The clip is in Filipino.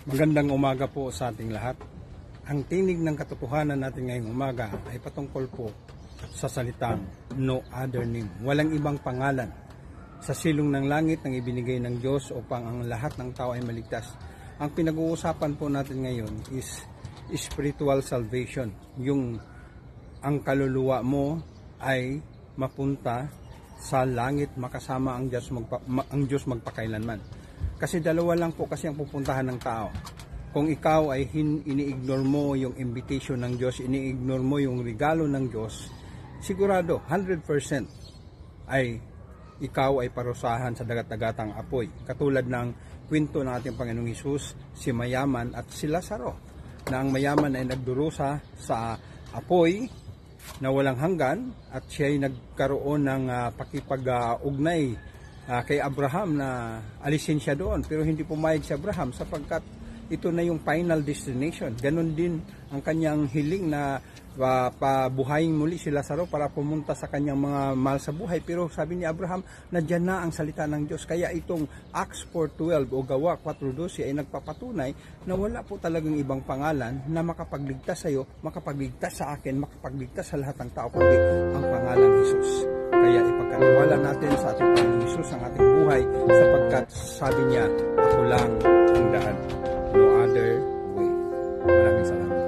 Magandang umaga po sa ating lahat. Ang tinig ng katotohanan natin ngayong umaga ay patungkol po sa salitang no other name. Walang ibang pangalan sa silong ng langit nang ibinigay ng Diyos upang ang lahat ng tao ay maligtas. Ang pinag-uusapan po natin ngayon is spiritual salvation. Yung ang kaluluwa mo ay mapunta sa langit makasama ang Diyos magpakailanman. Kasi dalawa lang po kasi ang pupuntahan ng tao. Kung ikaw ay ini-ignore mo yung invitation ng Diyos, ini-ignore mo yung regalo ng Diyos, sigurado 100% ay ikaw ay parusahan sa dagat-dagatang apoy. Katulad ng kwento ng ating Panginoong Hesus, si Mayaman at si Lazaro, na ang mayaman ay nagdurusa sa apoy na walang hanggan at siya ay nagkaroon ng pakipag-ugnay kay Abraham na alisin siya doon, pero hindi pumayag si Abraham sapagkat ito na yung final destination. Ganon din ang kanyang hiling na pabuhayin muli si Lazaro para pumunta sa kanyang mga mahal sa buhay, pero sabi ni Abraham na dyan na ang salita ng Diyos. Kaya itong Acts 4:12 o Gawa 4:12 ay nagpapatunay na wala po talagang ibang pangalan na makapagligtas sa iyo, makapagligtas sa akin, makapagligtas sa lahat ng tao kundi ang pangalang Hesus. Kaya ipagkatiwala natin sa ating Panginoong Hesus ang ating buhay sapagkat sabi niya, ako lang ang daan, no other way. Maraming salamat.